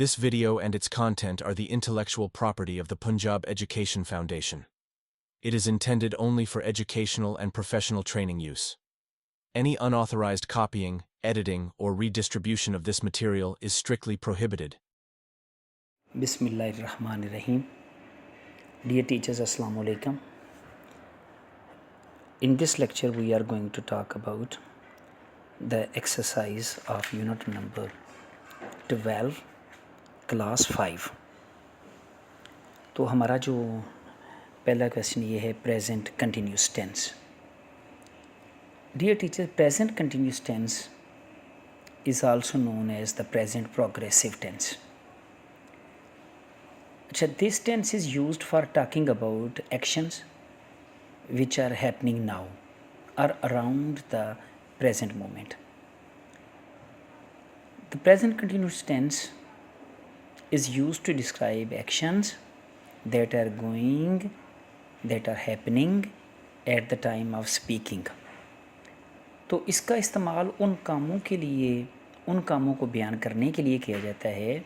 This video and its content are the intellectual property of the Punjab Education Foundation. It is intended only for educational and professional training use. Any unauthorized copying, editing, or redistribution of this material is strictly prohibited. Bismillahirrahmanirrahim. Dear teachers, Assalamu alaikum. In this lecture, we are going to talk about the exercise of unit number 12, class 5. तो हमारा जो पहला question ये है present continuous tense. Dear teacher, present continuous tense is also known as the present progressive tense. अच्छा, this tense is used for talking about actions which are happening now or around the present moment. The present continuous tense is used to describe actions that are happening at the time of speaking. तो इसका इस्तेमाल उन कामों को बयान करने के लिए किया जाता है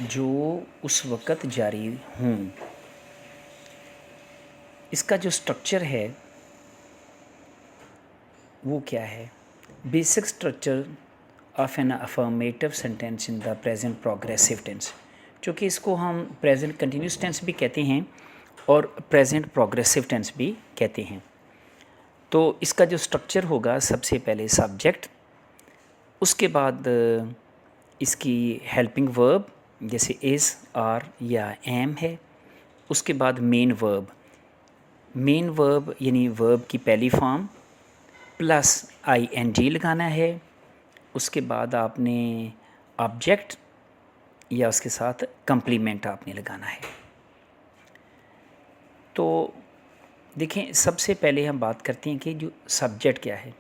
जो उस वक़्त जारी हों. इसका जो स्ट्रक्चर है वो क्या है? Basic structure of an affirmative sentence in the present progressive tense. चूँकि इसको हम प्रेजेंट कंटिन्यूस टेंस भी कहते हैं और प्रेजेंट प्रोग्रेसिव टेंस भी कहते हैं. तो इसका जो स्ट्रक्चर होगा, सबसे पहले सब्जेक्ट, उसके बाद इसकी हेल्पिंग वर्ब जैसे इज़, आर या एम है. उसके बाद मेन वर्ब यानी वर्ब की पहली फॉर्म प्लस ING लगाना है. उसके बाद आपने ऑब्जेक्ट या उसके साथ कंप्लीमेंट आपने लगाना है. तो देखें, सबसे पहले हम बात करते हैं कि जो सब्जेक्ट क्या है.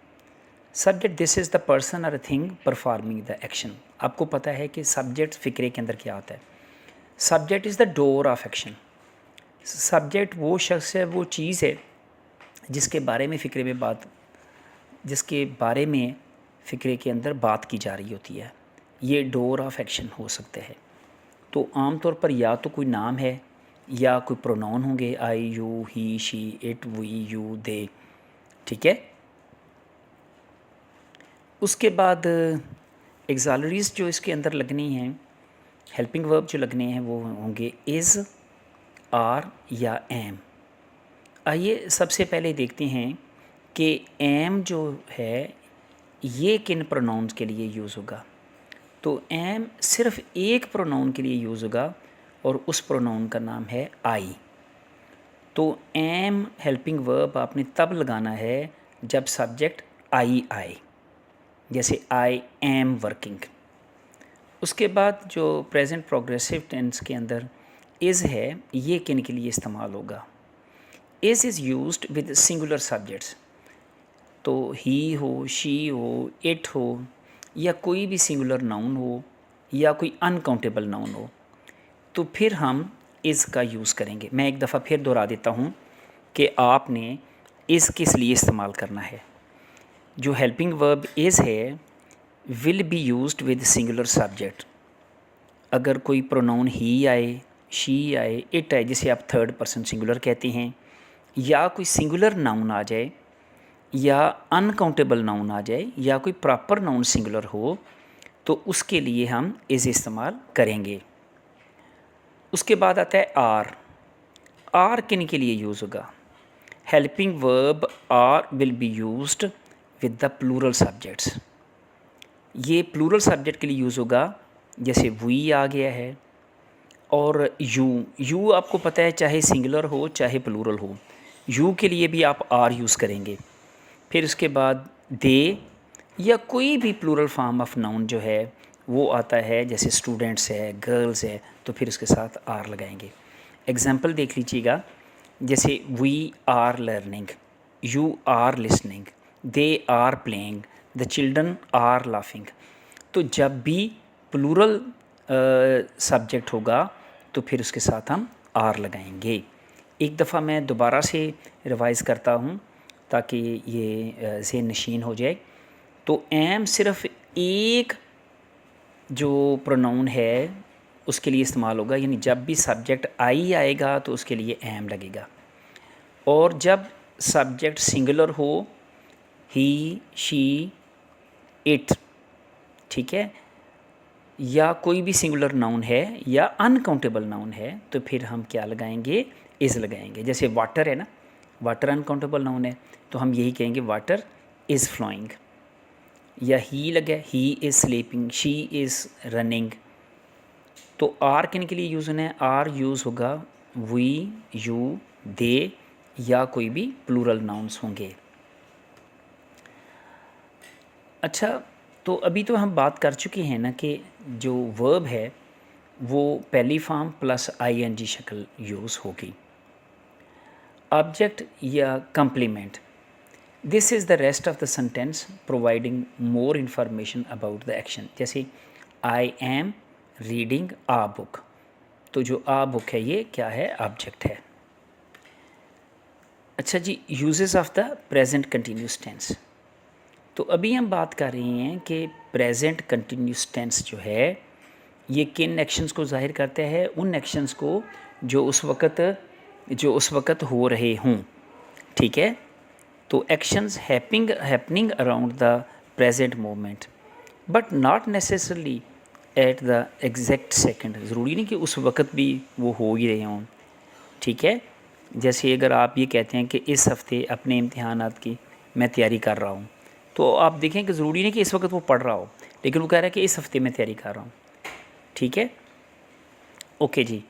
Subject, this is the person or a thing performing the action. आपको पता है कि सब्जेक्ट फ़िक्रे के अंदर क्या होता है. Subject is the door of action. Subject वो शख्स है, वो चीज़ है जिसके बारे में फ़िक्रे के अंदर बात की जा रही होती है. ये डोर ऑफ एक्शन हो सकते हैं. तो आम तौर पर या तो कोई नाम है या कोई प्रोनाउन होंगे, I, you, he, she, it, we, you, they. ठीक है. उसके बाद एक्सॉलरीज जो इसके अंदर लगनी हैं, हेल्पिंग वर्ब जो लगने हैं वो होंगे इज़, आर या एम. आइए सबसे पहले देखते हैं कि एम जो है ये किन प्रोनाउंस के लिए यूज़ होगा. तो एम सिर्फ एक प्रोनाउन के लिए यूज़ होगा और उस प्रोनाउन का नाम है आई. तो एम हेल्पिंग वर्ब आपने तब लगाना है जब सब्जेक्ट आई आए, जैसे आई एम वर्किंग. उसके बाद जो प्रेजेंट प्रोग्रेसिव टेंस के अंदर इज़ है, ये किन के लिए इस्तेमाल होगा. Is is used with singular subjects. तो ही हो, शी हो, इट हो या कोई भी सिंगुलर नाउन हो या कोई अनकाउंटेबल नाउन हो, तो फिर हम इज़ का यूज़ करेंगे. मैं एक दफ़ा फिर दोहरा देता हूँ कि आपने इज़ किस लिए इस्तेमाल करना है. जो हेल्पिंग वर्ब इज़ है will be used with singular subject. अगर कोई प्रोनाउन ही आए, शी आए, इट आए, जिसे आप थर्ड पर्सन सिंगुलर कहते हैं, या कोई सिंगुलर नाउन आ जाए या अनकाउंटेबल नाउन आ जाए या कोई प्रॉपर नाउन सिंगुलर हो, तो उसके लिए हम इज़ इस्तेमाल करेंगे. उसके बाद आता है आर. आर किन के लिए यूज़ होगा. Helping verb are will be used with the plural subjects. ये प्लूरल सब्जेक्ट के लिए यूज़ होगा, जैसे वी आ गया है. और यू आपको पता है चाहे सिंगुलर हो चाहे प्लूरल हो, यू के लिए भी आप आर यूज़ करेंगे. फिर उसके बाद दे या कोई भी प्लूरल फॉर्म ऑफ नाउन जो है वो आता है, जैसे स्टूडेंट्स है, गर्ल्स है, तो फिर उसके साथ आर लगाएंगे. एग्जांपल देख लीजिएगा, जैसे we are learning, you are listening, they are playing, the children are laughing. तो जब भी प्लूरल सब्जेक्ट होगा तो फिर उसके साथ हम आर लगाएंगे. एक दफ़ा मैं दोबारा से रिवाइज़ करता हूँ ताकि ये ज़हन नशीन हो जाए. तो एम सिर्फ एक जो प्रोनाउन है उसके लिए इस्तेमाल होगा, यानी जब भी सब्जेक्ट आई आएगा तो उसके लिए एम लगेगा। और जब सब्जेक्ट सिंगुलर हो, ही, शी, इट, ठीक है, या कोई भी सिंगुलर नाउन है या अनकाउंटेबल नाउन है, तो फिर हम क्या लगाएंगे, इज़ लगाएंगे। जैसे वाटर है ना, वाटर अनकाउंटेबल नाउन है, तो हम यही कहेंगे वाटर इज़ फ्लोइंग। या ही लगे, he is sleeping, she is running. तो आर किन के लिए यूज़ होना है, आर यूज़ होगा वी, यू, दे या कोई भी प्लूरल नाउन्स होंगे। अच्छा, तो अभी तो हम बात कर चुके हैं ना कि जो वर्ब है वो पहली फॉर्म प्लस आईएनजी शक्ल यूज़ होगी। ऑब्जेक्ट या complement, this is the rest of the sentence providing more information about the action. जैसे I am reading a book, तो जो आ बुक है ये क्या है, ऑब्जेक्ट है। अच्छा जी, uses of the present continuous tense. तो अभी हम बात कर रहे हैं कि प्रेजेंट कंटिन्यूस टेंस जो है ये किन एक्शंस को ज़ाहिर करता है, उन एक्शंस को जो उस वक़्त हो रहे हों, ठीक है। तो actions happening around the present moment but not necessarily at the exact second. ज़रूरी नहीं कि उस वक़्त भी वो हो ही रहे हों, ठीक है। जैसे अगर आप ये कहते हैं कि इस हफ़्ते अपने इम्तिहानात की मैं तैयारी कर रहा हूँ, तो आप देखें कि ज़रूरी नहीं कि इस वक्त वो पढ़ रहा हो, लेकिन वो कह रहा है कि इस हफ़्ते मैं तैयारी कर रहा हूँ, ठीक है। ओके जी,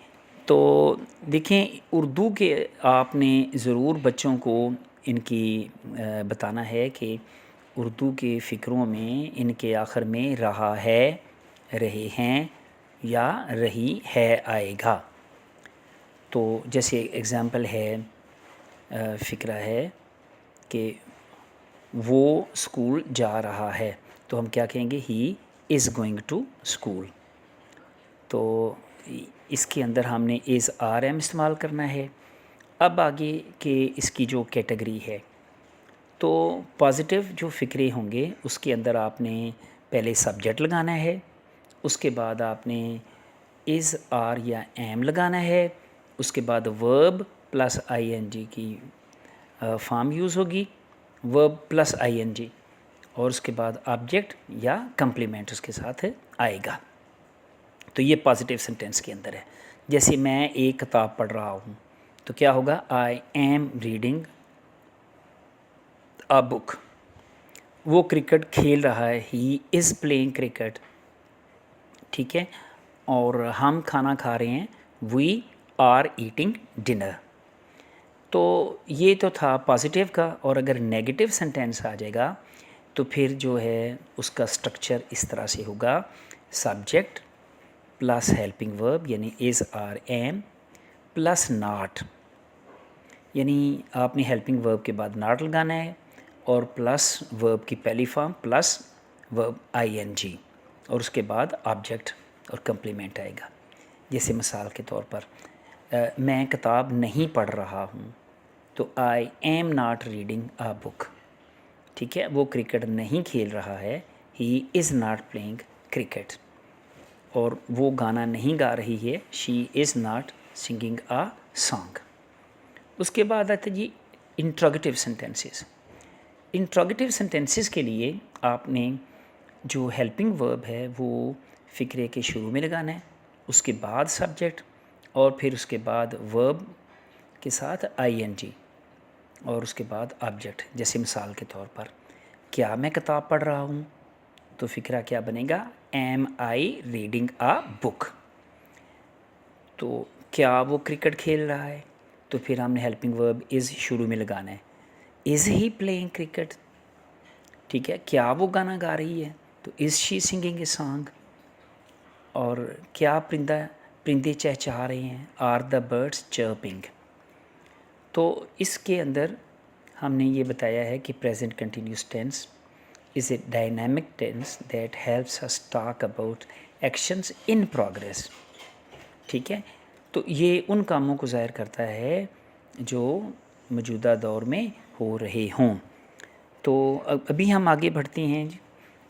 तो देखें उर्दू के आपने ज़रूर बच्चों को इनकी बताना है कि उर्दू के फ़िक्रों में इनके आखिर में रहा है, रहे हैं या रही है आएगा। तो जैसे एग्ज़ाम्पल है, फ़िक्रा है कि वो स्कूल जा रहा है, तो हम क्या कहेंगे, he is going to school. तो इसके अंदर हमने इज़ आर एम इस्तेमाल करना है। अब आगे के इसकी जो कैटेगरी है, तो पॉजिटिव जो फ़िक्रे होंगे उसके अंदर आपने पहले सब्जेक्ट लगाना है, उसके बाद आपने इज़ आर या एम लगाना है, उसके बाद वर्ब प्लस आईएनजी की फॉर्म यूज़ होगी, वर्ब प्लस आईएनजी, और उसके बाद ऑब्जेक्ट या कंप्लीमेंट उसके साथ आएगा। तो ये पॉजिटिव सेंटेंस के अंदर है। जैसे मैं एक किताब पढ़ रहा हूँ, तो क्या होगा, आई एम रीडिंग अ बुक। वो क्रिकेट खेल रहा है, ही इज़ प्लेइंग क्रिकेट, ठीक है। और हम खाना खा रहे हैं, वी आर ईटिंग डिनर। तो ये तो था पॉजिटिव का, और अगर नेगेटिव सेंटेंस आ जाएगा तो फिर जो है उसका स्ट्रक्चर इस तरह से होगा, सब्जेक्ट प्लस हेल्पिंग वर्ब यानी is are am plus not, यानी आपने हेल्पिंग वर्ब के बाद नॉट लगाना है, और प्लस वर्ब की पहली फॉर्म प्लस वर्ब आईएनजी, और उसके बाद ऑब्जेक्ट और कंप्लीमेंट आएगा। जैसे मिसाल के तौर पर मैं किताब नहीं पढ़ रहा हूँ, तो I am not reading a book, ठीक है। वो क्रिकेट नहीं खेल रहा है, he is not playing cricket. और वो गाना नहीं गा रही है, she is not singing a song. उसके बाद आते जी इंट्रोगेटिव सेंटेंसेस। इंट्रोगेटिव सेंटेंसेस के लिए आपने जो हेल्पिंग वर्ब है वो फ़िक्रे के शुरू में लगाना है, उसके बाद सब्जेक्ट, और फिर उसके बाद वर्ब के साथ आईएनजी, और उसके बाद ऑब्जेक्ट। जैसे मिसाल के तौर पर, क्या मैं किताब पढ़ रहा हूँ, तो फ़िक्रा क्या बनेगा, am I reading a book. तो क्या वो क्रिकेट खेल रहा है, तो फिर हमने हेल्पिंग वर्ब इज़ शुरू में लगाना है, इज़ ही प्लेइंग क्रिकेट, ठीक है। क्या वो गाना गा रही है, तो is she singing a song. और क्या परिंदे चहचहा रहे हैं, आर द बर्ड्स चर्पिंग। तो इसके अंदर हमने ये बताया है कि present continuous tense is a dynamic tense that helps us talk about actions in progress, ठीक है। तो ये उन कामों को ज़ाहिर करता है जो मौजूदा दौर में हो रहे हों। तो अभी हम आगे बढ़ते हैं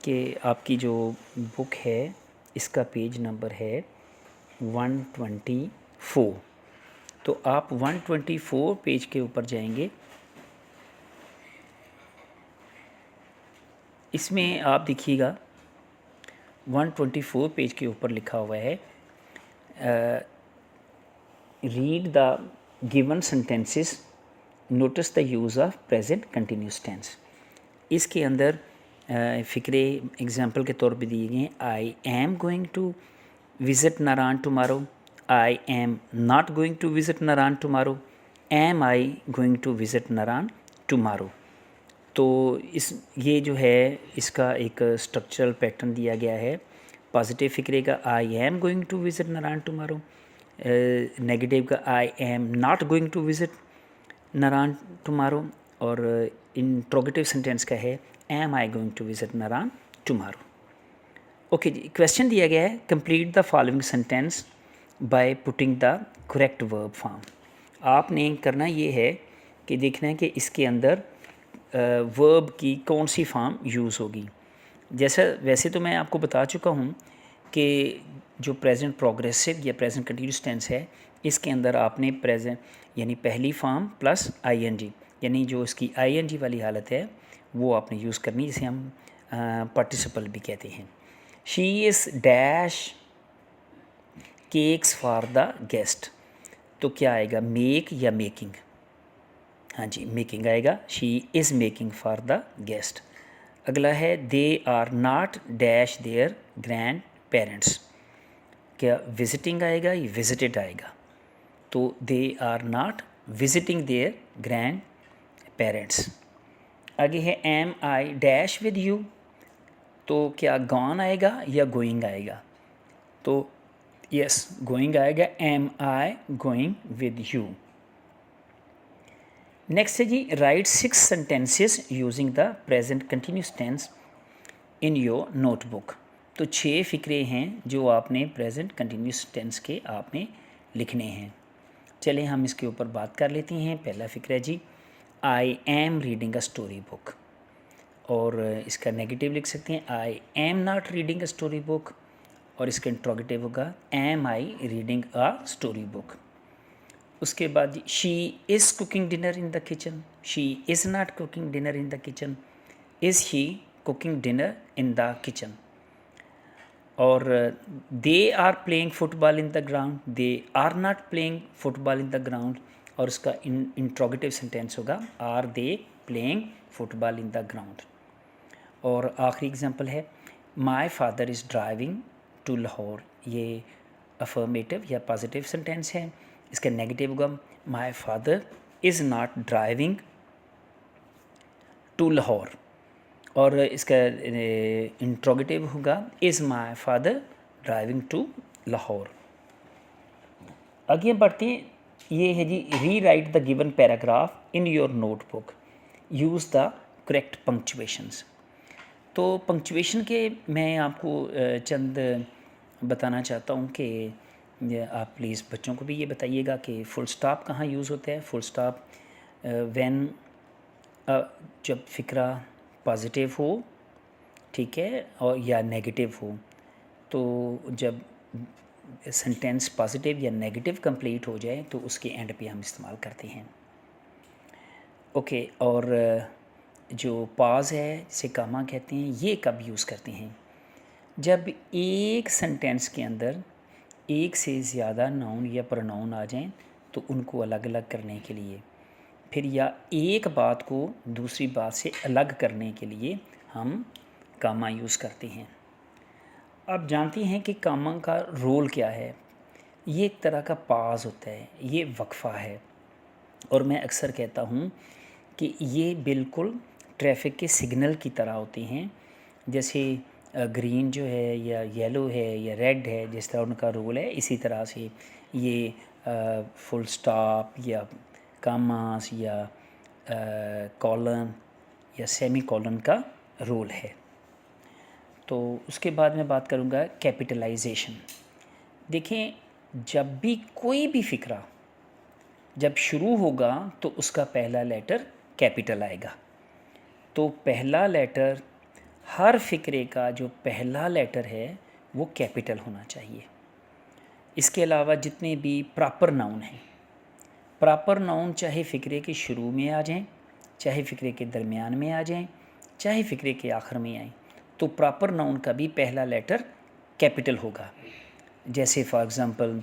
कि आपकी जो बुक है इसका पेज नंबर है 124। तो आप 124 पेज के ऊपर जाएंगे। इसमें आप देखिएगा 124 पेज के ऊपर लिखा हुआ है read the given sentences, notice the use of present continuous tense. इसके अंदर फ़िक्रे एग्जांपल के तौर पे दिए गए हैं। I am going to visit Narayan tomorrow, I am not going to visit Narayan tomorrow, am I going to visit Narayan tomorrow. तो ये जो है इसका एक स्ट्रक्चरल पैटर्न दिया गया है। पॉजिटिव फ़िक्रे का I am going to visit Narayan tomorrow, negative का I am not going to visit Narayan tomorrow, और इंट्रोगेटिव सेंटेंस का है am I going to visit Narayan tomorrow. Okay जी, क्वेश्चन दिया गया है complete the following sentence by putting the correct verb form. आपने करना ये है कि देखना है कि इसके अंदर वर्ब की कौन सी फॉर्म यूज़ होगी। जैसा वैसे तो मैं आपको बता चुका हूँ कि जो प्रेजेंट प्रोग्रेसिव या प्रेजेंट कंटिन्यूस टेंस है, इसके अंदर आपने प्रेजेंट यानी पहली फॉर्म प्लस आईएनजी, यानी जो इसकी आईएनजी वाली हालत है वो आपने यूज़ करनी, जिसे हम पार्टिसिपल भी कहते हैं। She is dash cakes for the guest, तो क्या आएगा, मेक या मेकिंग? हाँ जी, मेकिंग आएगा। She is making for the guest. अगला है they are not dash their grand parents, क्या विजिटिंग आएगा या विजिटेड आएगा? तो they are not visiting their grand parents. आगे है am I dash with you, तो क्या गॉन आएगा या गोइंग आएगा? तो यस, गोइंग आएगा, am I going with you. Next है जी write 6 sentences using the present continuous tense in your notebook. तो 6 फ़िक्रे हैं जो आपने प्रेजेंट कंटिन्यूस टेंस के आपने लिखने हैं। चलिए हम इसके ऊपर बात कर लेते हैं। पहला फ़िक्र है जी I am reading a story book, और इसका नेगेटिव लिख सकते हैं I am not reading a story book, और इसका इंट्रोगेटिव होगा am I reading a story book. उसके बाद she is cooking dinner in the kitchen, she is not cooking dinner in the kitchen, is he cooking dinner in the kitchen. और they are playing football in the ground, they are not playing football in the ground, और उसका interrogative sentence होगा are they playing football in the ground. और आखिरी example है my father is driving to Lahore, ये affirmative या positive sentence है। इसका नेगेटिव होगा my father is not driving to Lahore, और इसका इंट्रोगेटिव होगा is my father driving to Lahore. आगे बढ़ते हैं, ये है जी rewrite the given paragraph in your notebook, use the correct punctuations. तो पंक्चुएशन के मैं आपको चंद बताना चाहता हूँ कि आप प्लीज़ बच्चों को भी ये बताइएगा कि फुल स्टॉप कहाँ यूज़ होता है। फुल स्टॉप व्हेन जब फ़िक्रा पॉजिटिव हो, ठीक है, और या नेगेटिव हो। तो जब सेंटेंस पॉजिटिव या नेगेटिव कंप्लीट हो जाए तो उसके एंड पे हम इस्तेमाल करते हैं। ओके, और जो पॉज है जिसे कामा कहते हैं, ये कब यूज़ करते हैं? जब एक सेंटेंस के अंदर एक से ज़्यादा नाउन या प्रोनाउन आ जाएं तो उनको अलग अलग करने के लिए, फिर या एक बात को दूसरी बात से अलग करने के लिए हम कामा यूज़ करते हैं। आप जानते हैं कि कामा का रोल क्या है। ये एक तरह का पाज होता है, ये वक्फ़ा है, और मैं अक्सर कहता हूँ कि ये बिल्कुल ट्रैफिक के सिग्नल की तरह होते हैं। जैसे ग्रीन जो है या येलो है या रेड है, जिस तरह उनका रोल है, इसी तरह से ये फुल स्टॉप या कामास या कॉलन या सेमी कॉलन का रोल है। तो उसके बाद मैं बात करूँगा कैपिटलाइजेशन। देखें, जब भी कोई भी फ़िक्रा जब शुरू होगा तो उसका पहला लेटर कैपिटल आएगा। तो पहला लेटर, हर फ़िक्रे का जो पहला लेटर है वो कैपिटल होना चाहिए। इसके अलावा जितने भी प्रॉपर नाउन हैं, प्रॉपर नाउन चाहे फ़िक्रे के शुरू में आ जाएं, चाहे फ़िक्रे के दरमियान में आ जाएं, चाहे फ़िक्रे के आखिर में आएँ, तो प्रॉपर नाउन का भी पहला लेटर कैपिटल होगा। जैसे फॉर एग्ज़ाम्पल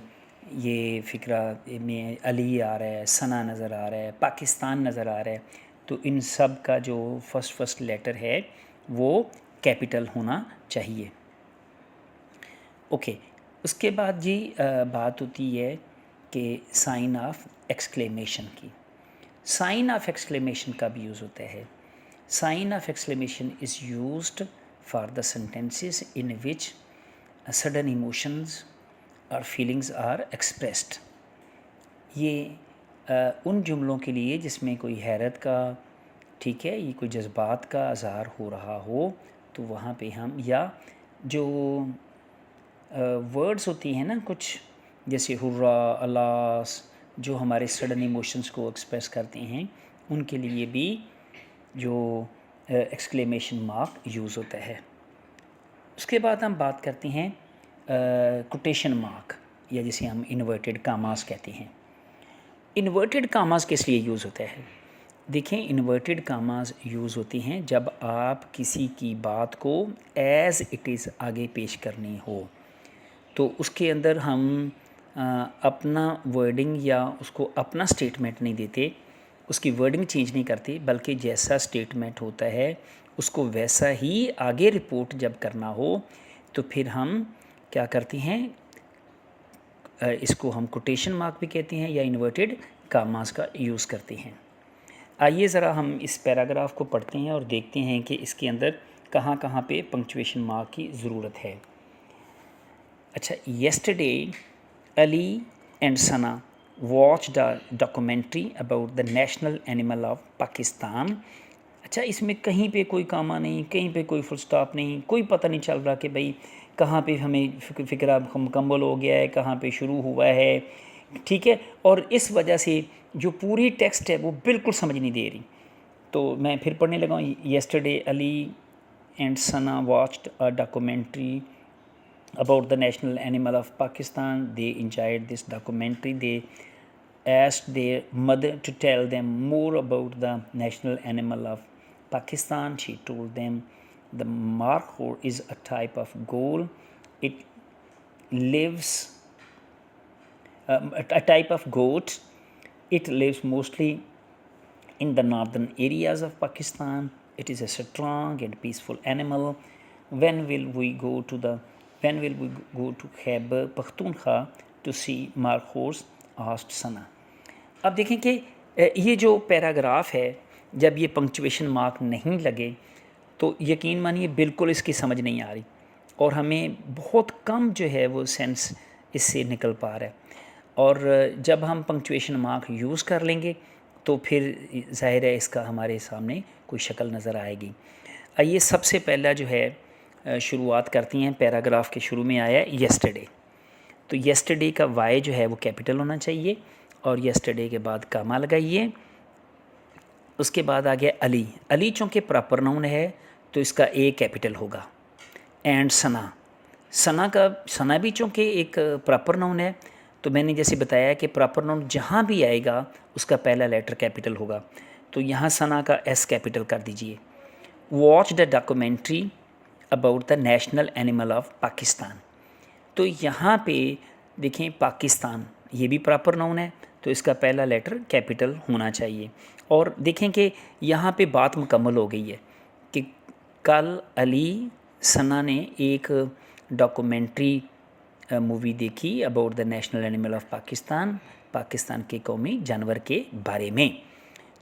ये फ़िक्रा में अली आ रहा है, सना नज़र आ रहा है, पाकिस्तान नज़र आ रहा है, तो इन सब का जो फर्स्ट लेटर है वो कैपिटल होना चाहिए। ओके, उसके बाद जी बात होती है कि साइन ऑफ एक्सक्लेमेशन की। साइन ऑफ एक्सक्लेमेशन का भी यूज़ होता है। Sign of exclamation is used for the sentences in which sudden emotions और फीलिंग्स आर एक्सप्रेस्ड। ये उन जुमलों के लिए जिसमें कोई हैरत का, ठीक है, ये कोई जज्बात का इज़हार हो रहा हो, तो वहाँ पे हम, या जो वर्ड्स होती हैं ना कुछ, जैसे हुर्रा, अलास, जो हमारे सडन इमोशंस को एक्सप्रेस करते हैं, उनके लिए भी जो एक्सक्लेमेशन मार्क यूज़ होता है। उसके बाद हम बात करते हैं कोटेशन मार्क, या जिसे हम इन्वर्टेड कामास कहते हैं। इन्वर्टेड कामास किस लिए यूज़ होता है? देखें, इन्वर्टेड कामास यूज़ होती हैं जब आप किसी की बात को एज़ इट इज़ आगे पेश करनी हो, तो उसके अंदर हम अपना वर्डिंग या उसको अपना स्टेटमेंट नहीं देते, उसकी वर्डिंग चेंज नहीं करते, बल्कि जैसा स्टेटमेंट होता है उसको वैसा ही आगे रिपोर्ट जब करना हो तो फिर हम क्या करते हैं, इसको हम कोटेशन मार्क भी कहते हैं या इन्वर्टेड कामास का यूज़ करते हैं। आइए ज़रा हम इस पैराग्राफ को पढ़ते हैं और देखते हैं कि इसके अंदर कहाँ कहाँ पे पंक्चुएशन मार्क की ज़रूरत है। अच्छा, yesterday Ali and Sana watched a documentary about the national animal of Pakistan. अच्छा, इसमें कहीं पे कोई कामा नहीं, कहीं पे कोई फुल स्टॉप नहीं, कोई पता नहीं चल रहा कि भाई कहाँ पे हमें फ़िक्रा मुकम्मल हो गया है, कहाँ पे शुरू हुआ है, ठीक है। और इस वजह से जो पूरी टेक्स्ट है वो बिल्कुल समझ नहीं दे रही। तो मैं फिर पढ़ने लगा हूँ। Yesterday Ali and Sana watched a documentary about the national animal of Pakistan. They enjoyed this documentary. They asked their mother to tell them more about the national animal of Pakistan. She told them the markhor is a type of ghoul. It lives a type of goat. It lives mostly in the northern areas of Pakistan. It is a strong and peaceful animal. When will we go to Khyber Pakhtunkhwa to see markhors? asked Sana. अब देखें कि ये जो paragraph है, जब ये punctuation mark नहीं लगे तो यकीन मानिए बिल्कुल इसकी समझ नहीं आ रही, और हमें बहुत कम जो है वो सेंस इससे निकल पा रहा है। और जब हम पंक्चुएशन मार्क यूज़ कर लेंगे तो फिर ज़ाहिर है इसका हमारे सामने कोई शक्ल नज़र आएगी। आइए सबसे पहला जो है शुरुआत करती हैं। पैराग्राफ के शुरू में आया है येस्टरडे, तो येस्टरडे का वाई जो है वो कैपिटल होना चाहिए, और येस्टरडे के बाद कामा लगाइए। उसके बाद आ गया अली। अली चूँकि प्रॉपर नाउन है तो इसका ए कैपिटल होगा। एंड सना, सना भी चूँकि एक प्रॉपर नाउन है, तो मैंने जैसे बताया कि प्रॉपर नाउन जहाँ भी आएगा उसका पहला लेटर कैपिटल होगा, तो यहाँ सना का एस कैपिटल कर दीजिए। Watch the documentary about the national animal of Pakistan, तो यहाँ पे देखें पाकिस्तान ये भी प्रॉपर नाउन है, तो इसका पहला लेटर कैपिटल होना चाहिए। और देखें कि यहाँ पे बात मुकम्मल हो गई है कि कल अली सना ने एक डॉक्यूमेंट्री मूवी देखी about the national animal of Pakistan, Pakistan के कौमी जानवर के बारे में।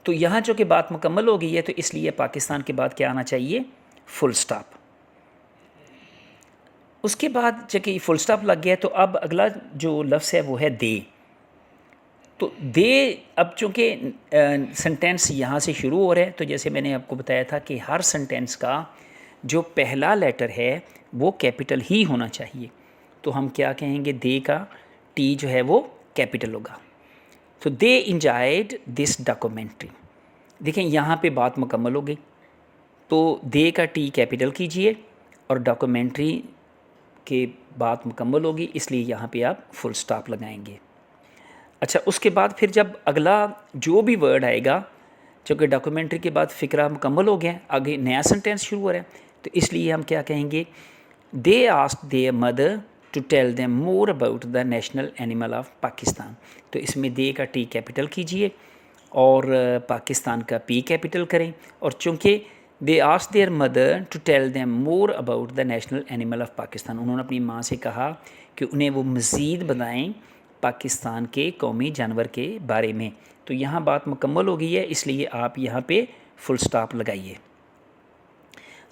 तो यहाँ जो कि बात मुकम्मल हो गई है, तो इसलिए पाकिस्तान के बाद क्या आना चाहिए, फुल स्टॉप। उसके बाद जबकि फुल स्टॉप लग गया तो अब अगला जो लफ्ज़ है वो है दे। तो दे, अब चूँकि सेंटेंस यहाँ से शुरू हो रहा है, तो जैसे मैंने आपको बताया था कि हर सेंटेंस का जो पहला लेटर है वो कैपिटल ही होना चाहिए, तो हम क्या कहेंगे, दे का टी जो है वो कैपिटल होगा। तो दे इंजॉयड दिस डॉक्यूमेंट्री। देखें यहाँ पे बात मुकम्मल हो गई, तो दे का टी कैपिटल कीजिए और डॉक्यूमेंट्री के बात मुकम्मल होगी, इसलिए यहाँ पे आप फुल स्टॉप लगाएंगे। अच्छा, उसके बाद फिर जब अगला जो भी वर्ड आएगा, चूँकि डॉक्यूमेंट्री के बाद फ़िक्रा मुकम्मल हो गया, आगे नया सेंटेंस शुरू हो रहा है, तो इसलिए हम क्या कहेंगे, they asked their mother to tell them more about the national animal of Pakistan. तो इसमें दे का टी कैपिटल कीजिए और पाकिस्तान का पी कैपिटल करें, और चूँकि they asked their mother to tell them more about the national animal of Pakistan, उन्होंने अपनी माँ से कहा कि उन्हें वो मज़ीद बताएं पाकिस्तान के कौमी जानवर के बारे में। तो यहाँ बात मुकम्मल हो गई है, इसलिए आप यहाँ पे फुल स्टॉप लगाइए।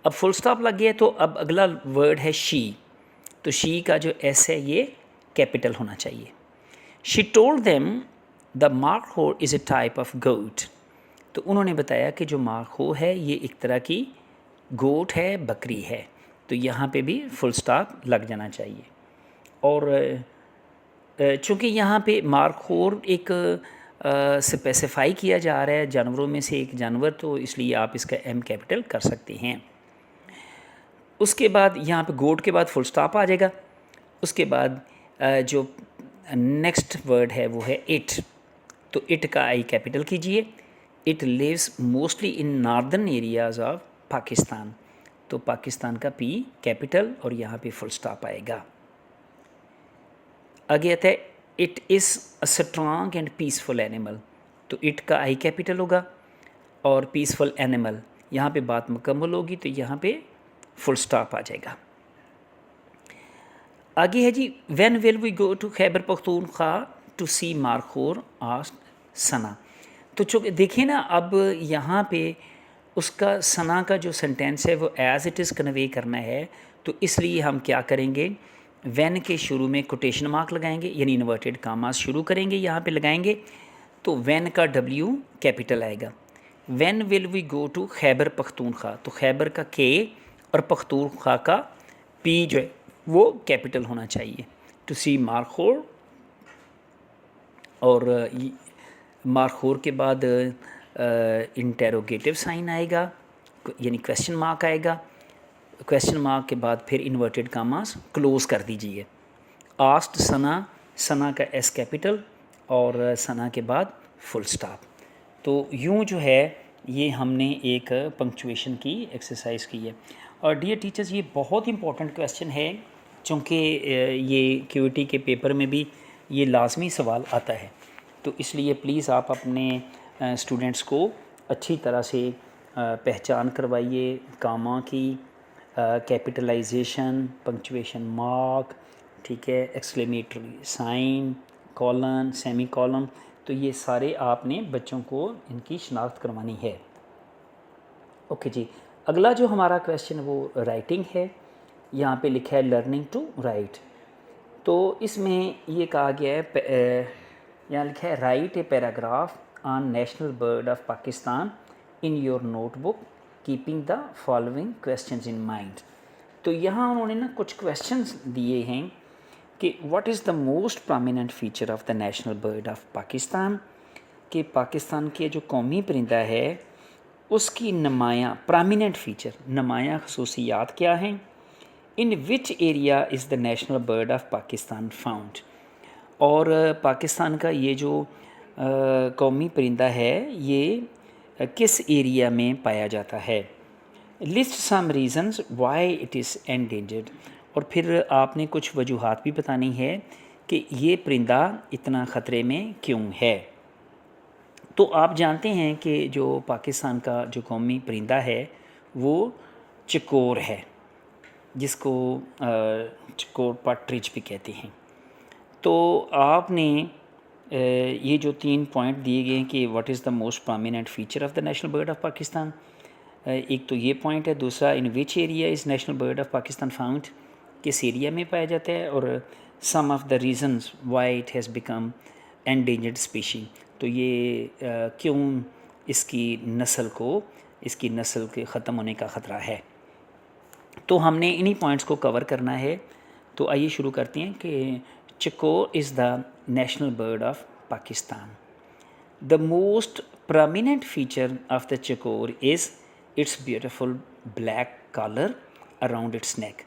अब फुल स्टॉप लग गया, तो अब अगला वर्ड है शी। तो शी का जो एस है ये कैपिटल होना चाहिए। She told them the markhor is a type of goat. तो उन्होंने बताया कि जो मार्खो है ये एक तरह की गोट है, बकरी है। तो यहाँ पे भी फुल स्टॉप लग जाना चाहिए। और चूँकि यहाँ पे मार्खोर एक स्पेसिफाई किया जा रहा है जानवरों में से एक जानवर, तो इसलिए आप इसका एम कैपिटल कर सकते हैं। उसके बाद यहाँ पे गोट के बाद फुल स्टॉप आ जाएगा। उसके बाद जो नेक्स्ट वर्ड है वो है इट। तो इट का आई कैपिटल कीजिए। It lives mostly in northern areas of Pakistan. तो पाकिस्तान का पी कैपिटल और यहाँ पे फुल स्टॉप आएगा। आगे आता है it is a strong and peaceful animal. तो इट का आई कैपिटल होगा और पीसफुल एनिमल, यहाँ पे बात मुकम्मल होगी, तो यहाँ पे फुल स्टॉप आ जाएगा। आगे है जी, when will we go to Khyber Pakhtunkhwa to see markhor asked Sana. तो चूँकि देखिए ना, अब यहाँ पे उसका सना का जो सेंटेंस है वो एज़ इट इज़ कन्वे करना है, तो इसलिए हम क्या करेंगे, व्हेन के शुरू में कोटेशन मार्क लगाएंगे, यानी इन्वर्टेड कामास शुरू करेंगे, यहाँ पे लगाएंगे। तो व्हेन का डब्ल्यू कैपिटल आएगा। When will we go to Khyber Pakhtunkhwa, तो खैबर का के और पख्तूनख्वा का पी जो है वो कैपिटल होना चाहिए। टू सी मार्खोर, और मार्खोर के बाद इंटेरोगेटिव साइन आएगा, यानी क्वेश्चन मार्क आएगा। क्वेश्चन मार्क के बाद फिर इन्वर्टेड कामास क्लोज कर दीजिए। आस्क्ड सना, सना का एस कैपिटल और सना के बाद फुल स्टॉप। तो यूँ जो है ये हमने एक पंक्चुएशन की एक्सरसाइज की है। और डियर टीचर्स, ये बहुत इंपॉर्टेंट क्वेश्चन है, चूँकि ये क्यूटी के पेपर में भी ये लाजमी सवाल आता है। तो इसलिए प्लीज़ आप अपने स्टूडेंट्स को अच्छी तरह से पहचान करवाइए कामा की, कैपिटलाइजेशन, पंक्चुएशन मार्क, ठीक है, exclamatory sign, colon, semicolon. तो ये सारे आपने बच्चों को इनकी शनाख्त करवानी है। ओके जी, अगला जो हमारा क्वेश्चन वो राइटिंग है। यहाँ पे लिखा है लर्निंग टू राइट। तो इसमें ये कहा गया है, यहाँ लिखा है right a paragraph on national bird of Pakistan in your notebook keeping the following questions in mind. तो यहाँ उन्होंने ना कुछ क्वेश्चंस दिए हैं कि what is the most prominent feature of the national bird of Pakistan, कि पाकिस्तान के जो कौमी परिंदा है उसकी नुमायाँ प्रोमिनेंट फ़ीचर, नुमायाँ खसूसियात क्या हैं। In which area is the national bird of Pakistan found, और पाकिस्तान का ये जो कौमी परिंदा है ये किस एरिया में पाया जाता है। List some reasons why it is endangered, और फिर आपने कुछ वजूहात भी बतानी है कि ये परिंदा इतना ख़तरे में क्यों है। तो आप जानते हैं कि जो पाकिस्तान का जो कौमी परिंदा है वो चकोर है, जिसको चकोर पार्ट्रिज भी कहते हैं। तो आपने ये जो 3 पॉइंट दिए गए हैं कि what is the most prominent feature of the national bird of Pakistan, एक तो ये पॉइंट है। दूसरा, in which area is national bird of Pakistan found, किस एरिया में पाया जाता है। और some of the reasons why it has become endangered species, तो ये क्यों इसकी नस्ल के ख़त्म होने का ख़तरा है। तो हमने इन्हीं पॉइंट्स को कवर करना है। तो आइए शुरू करते हैं कि चकोर is the national bird of Pakistan. The most prominent feature of the chakor is its beautiful black collar around its neck।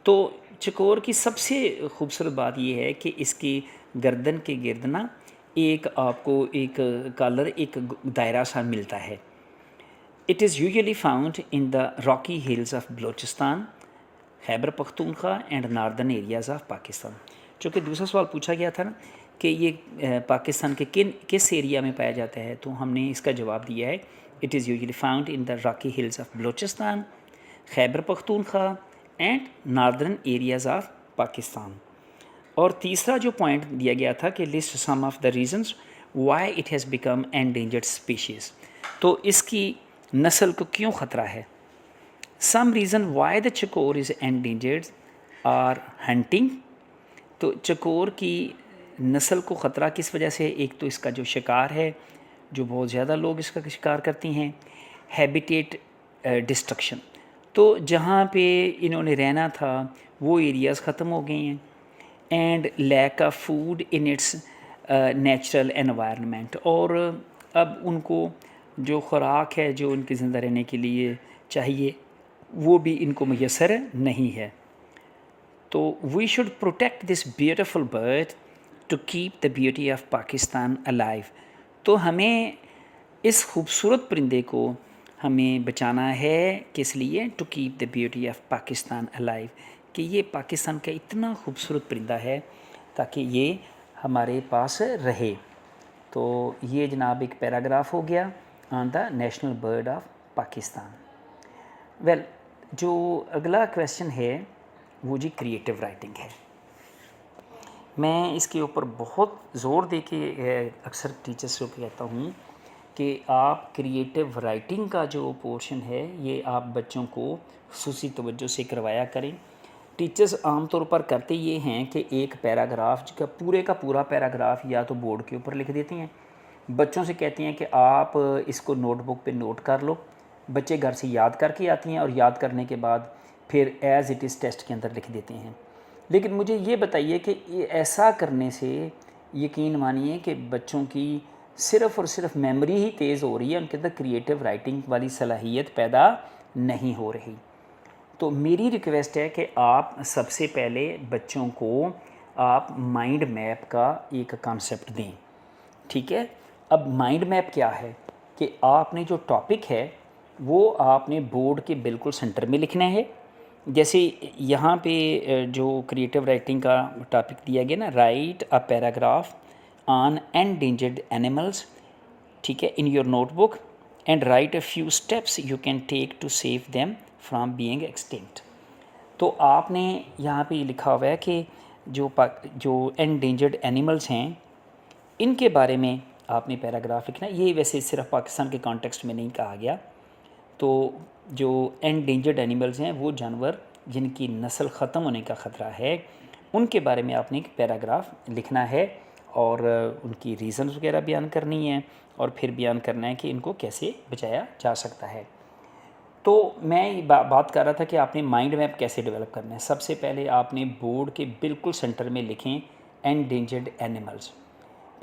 तो चकोर की सबसे खूबसूरत बात ये है कि इसकी गर्दन के गिर्द ना एक आपको एक कलर एक दायरा सा मिलता है. It is usually found in the rocky hills of Balochistan, Khyber Pakhtunkhwa and northern areas of Pakistan. चूँकि दूसरा सवाल पूछा गया था ना कि ये पाकिस्तान के किस एरिया में पाया जाता है, तो हमने इसका जवाब दिया है it is usually found in the rocky hills of Balochistan, Khyber Pakhtunkhwa and northern areas of Pakistan. और तीसरा जो पॉइंट दिया गया था कि list some of the reasons why it has become endangered species. तो इसकी नस्ल को क्यों ख़तरा है. Some reason why the chakor is endangered are hunting. तो चकोर की नस्ल को ख़तरा किस वजह से. एक तो इसका जो शिकार है, जो बहुत ज़्यादा लोग इसका शिकार करती हैं. हैबिटेट डिस्ट्रक्शन, तो जहाँ पे इन्होंने रहना था वो एरियाज़ ख़त्म हो गए हैं. And lack of food in its natural environment, और अब उनको जो खुराक है जो उनके ज़िंदा रहने के लिए चाहिए वो भी इनको मैसर नहीं है. तो we should protect this beautiful bird to keep the beauty of Pakistan alive. तो हमें इस खूबसूरत परिंदे को हमें बचाना है. किस लिए. To keep the beauty of Pakistan alive, कि ये पाकिस्तान का इतना खूबसूरत परिंदा है ताकि ये हमारे पास रहे. तो ये जनाब एक पैराग्राफ हो गया on the national bird of Pakistan. Well, जो अगला क्वेश्चन है वो जी क्रिएटिव राइटिंग है. मैं इसके ऊपर बहुत ज़ोर दे के अक्सर टीचर्स को कहता हूँ कि आप क्रिएटिव राइटिंग का जो पोर्शन है ये आप बच्चों को खुसूसी तवज्जो से करवाया करें. टीचर्स आमतौर पर करते ये हैं कि एक पैराग्राफ का पूरा पैराग्राफ या तो बोर्ड के ऊपर लिख देती हैं, बच्चों से कहती हैं कि आप इसको नोटबुक पे नोट कर लो. बच्चे घर से याद करके आती हैं और याद करने के बाद फिर एज़ इट इज़ टेस्ट के अंदर लिख देते हैं. लेकिन मुझे ये बताइए कि ऐसा करने से यकीन मानिए कि बच्चों की सिर्फ़ और सिर्फ मेमोरी ही तेज़ हो रही है, उनके अंदर क्रिएटिव राइटिंग वाली सलाहियत पैदा नहीं हो रही. तो मेरी रिक्वेस्ट है कि आप सबसे पहले बच्चों को आप माइंड मैप का एक कॉन्सेप्ट दें. ठीक है. अब माइंड मैप क्या है कि आपने जो टॉपिक है वो आपने बोर्ड के बिल्कुल सेंटर में लिखना है. जैसे यहाँ पे जो क्रिएटिव राइटिंग का टॉपिक दिया गया ना, write a paragraph on endangered animals. ठीक है. In your notebook and write a few steps you can take to save them from being extinct. तो आपने यहाँ पे लिखा हुआ है कि जो एंडेंजर्ड एनिमल्स हैं इनके बारे में आपने पैराग्राफ लिखना है. ये वैसे सिर्फ पाकिस्तान के कॉन्टेक्स्ट में नहीं कहा गया. तो जो एंडेंजर्ड एनिमल्स हैं वो जानवर जिनकी नस्ल ख़त्म होने का ख़तरा है उनके बारे में आपने एक पैराग्राफ लिखना है और उनकी रीज़न्स वगैरह बयान करनी है और फिर बयान करना है कि इनको कैसे बचाया जा सकता है. तो मैं बात कर रहा था कि आपने माइंड मैप कैसे डेवलप करना है. सबसे पहले आपने बोर्ड के बिल्कुल सेंटर में लिखें एंडेंजर्ड एनिमल्स,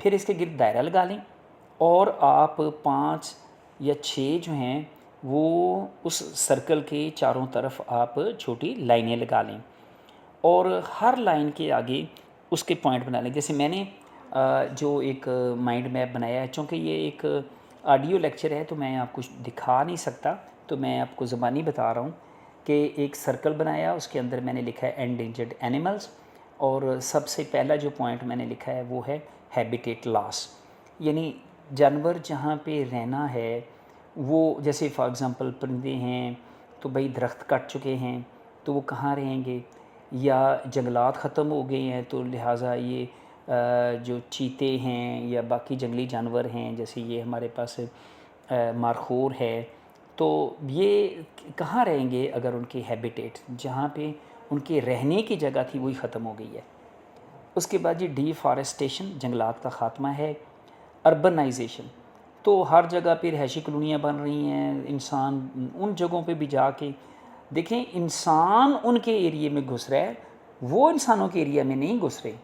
फिर इसके गिर्द दायरा लगा लें और आप 5 या 6 जो हैं वो उस सर्कल के चारों तरफ आप छोटी लाइनें लगा लें और हर लाइन के आगे उसके पॉइंट बना लें. जैसे मैंने जो एक माइंड मैप बनाया है, चूँकि ये एक ऑडियो लेक्चर है तो मैं आपको दिखा नहीं सकता, तो मैं आपको ज़बानी बता रहा हूँ कि एक सर्कल बनाया, उसके अंदर मैंने लिखा है एंडेंजर्ड एनिमल्स और सबसे पहला जो पॉइंट मैंने लिखा है वो है हैबिटेट लॉस. यानी जानवर जहाँ पे रहना है वो, जैसे फॉर एग्ज़ाम्पल परिंदे हैं तो भाई दरख्त कट चुके हैं तो वो कहाँ रहेंगे, या जंगलात ख़त्म हो गए हैं तो लिहाजा ये जो चीते हैं या बाकी जंगली जानवर हैं, जैसे ये हमारे पास मारखोर है, तो ये कहाँ रहेंगे अगर उनके हैबिटेट जहाँ पे उनके रहने की जगह थी वही ख़त्म हो गई है. उसके बाद ये डिफॉरेस्टेशन, जंगलात का ख़ात्मा है. अर्बनाइजेशन, तो हर जगह पे रहायशी कॉलोनियाँ बन रही हैं. इंसान उन जगहों पे भी जाके देखें, इंसान उनके एरिए में घुस रहा है, वो इंसानों के एरिया में नहीं घुस रहे.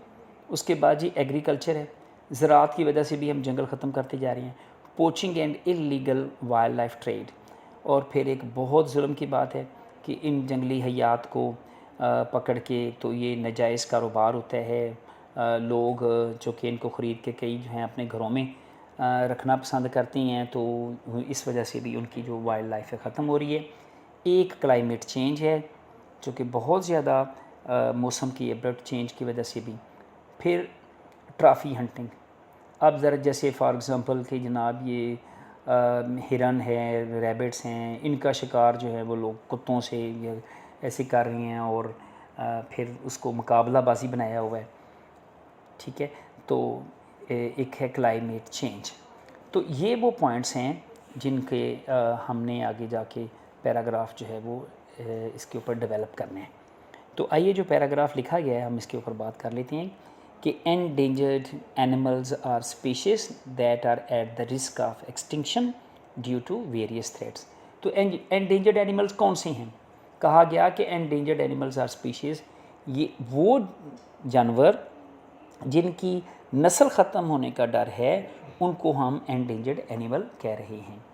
उसके बाद जी एग्रीकल्चर है, ज़राअत की वजह से भी हम जंगल ख़त्म करते जा रहे हैं. Poaching and illegal wild life trade, और फिर एक बहुत जुल्म की बात है कि इन जंगली हयात को पकड़ के, तो ये नाजायज़ कारोबार होता है। लोग जो कि इनको ख़रीद के कई जो हैं अपने घरों में रखना पसंद करती हैं, तो इस वजह से भी उनकी जो वाइल्ड लाइफ है ख़त्म हो रही है। एक क्लाइमेट चेंज है जो कि बहुत ज़्यादा मौसम की एब्रप्ट चेंज की वजह से भी। फिर ट्रॉफ़ी हंटिंग, अब ज़रा जैसे फॉर एग्ज़ाम्पल कि जनाब ये हिरन है, रैबिट्स हैं, इनका शिकार जो है वो लोग कुत्तों से या ऐसे कर रहे हैं और फिर उसको मुकाबलाबाजी बनाया हुआ है, ठीक है। तो एक है क्लाइमेट चेंज। तो ये वो पॉइंट्स हैं जिनके हमने आगे जाके पैराग्राफ जो है वो इसके ऊपर डेवलप करने हैं। तो आइए जो पैराग्राफ लिखा गया है हम इसके ऊपर बात कर लेते हैं कि endangered animals are species that are at the risk of extinction due to various threats. तो एंडेंजर्ड एनिमल्स कौन से हैं? कहा गया कि एंडेंजर्ड एनिमल्स आर स्पीशीज़, ये वो जानवर जिनकी नस्ल ख़त्म होने का डर है उनको हम एंडेंजर्ड एनिमल कह रहे हैं।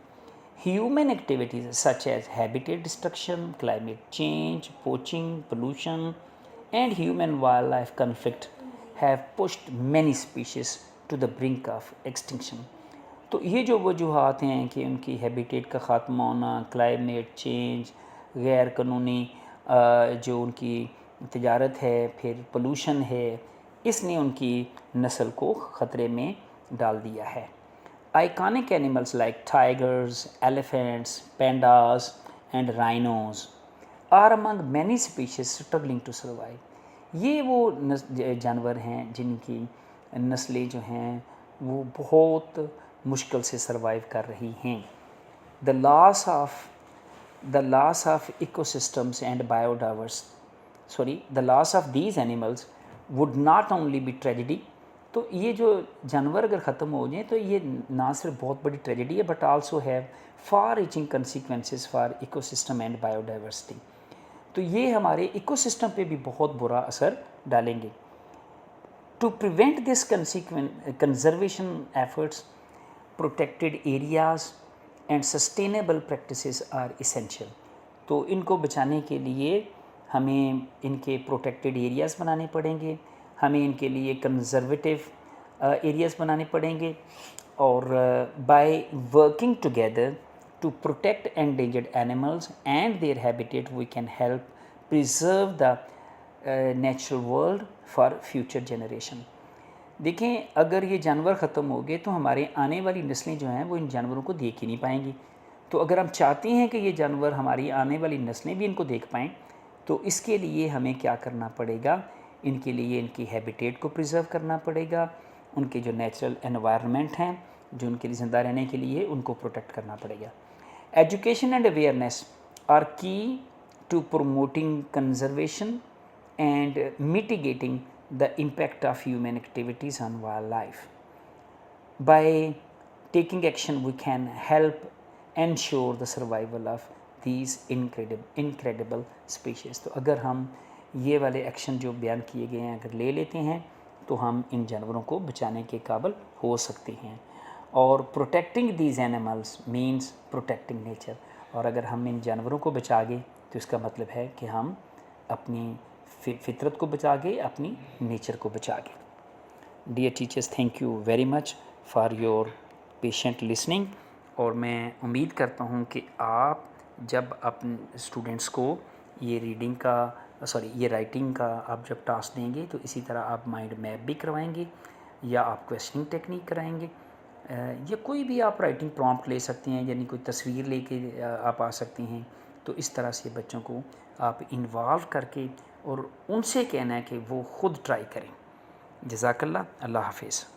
Human activities such as habitat destruction, climate change, poaching, pollution, and human-wildlife conflict have pushed many species to the brink of extinction. तो ये जो वजूहात हैं कि उनकी हैबिटेट का ख़त्म होना, क्लाइमेट चेंज, गैर कानूनी जो उनकी तिजारत है, फिर पोल्यूशन है, इसने उनकी नस्ल को ख़तरे में डाल दिया है। Iconic animals like tigers, elephants, pandas, and rhinos are among many species struggling to survive. ये वो जानवर हैं जिनकी नस्लें जो हैं वो बहुत मुश्किल से सर्वाइव कर रही हैं। The loss of ecosystems and the loss of these animals would not only be tragedy. तो ये जो जानवर अगर ख़त्म हो जाएँ तो ये ना सिर्फ बहुत बड़ी ट्रेजेडी है but also have far reaching consequences for ecosystem and biodiversity. तो ये हमारे इकोसिस्टम पे भी बहुत बुरा असर डालेंगे। To prevent this conservation efforts, protected areas and sustainable practices are essential. तो इनको बचाने के लिए हमें इनके प्रोटेक्टेड एरियाज़ बनाने पड़ेंगे, हमें इनके लिए कंजर्वेटिव एरियाज़ बनाने पड़ेंगे और by working together to protect endangered animals and their habitat we can help preserve the natural world for future generation. देखें, अगर ये जानवर ख़त्म हो गए तो हमारे आने वाली नस्लें जो हैं वो इन जानवरों को देख ही नहीं पाएंगी। तो अगर हम चाहते हैं कि ये जानवर हमारी आने वाली नस्लें भी इनको देख पाएँ तो इसके लिए हमें क्या करना पड़ेगा? इनके लिए इनकी हैबिटेट को प्रिजर्व करना पड़ेगा, उनके जो नेचुरल एनवायरनमेंट हैं जो उनके लिए ज़िंदा रहने के लिए उनको प्रोटेक्ट करना पड़ेगा। Education and awareness are key to promoting conservation and mitigating the impact of human activities on wildlife. By taking action we can help ensure the survival of these incredible species. तो अगर हम ये वाले action जो बयान किए गए हैं अगर ले लेते हैं तो हम इन जानवरों को बचाने के काबिल हो सकते हैं। और protecting these animals means protecting nature. और अगर हम इन जानवरों को बचा गए तो इसका मतलब है कि हम अपनी फितरत को बचा गए, अपनी नेचर को बचा गए। Dear teachers, thank you very much for your patient listening. और मैं उम्मीद करता हूँ कि आप जब अपने स्टूडेंट्स को ये ये राइटिंग का आप जब टास्क देंगे तो इसी तरह आप माइंड मैप भी करवाएंगे या आप क्वेश्चनिंग टेक्निक कराएंगे या कोई भी आप राइटिंग प्रॉम्प्ट ले सकते हैं, यानी कोई तस्वीर लेके आप आ सकते हैं। तो इस तरह से बच्चों को आप इन्वॉल्व करके और उनसे कहना है कि वो ख़ुद ट्राई करें। जज़ाकल्लाह, अल्लाह हाफिज़।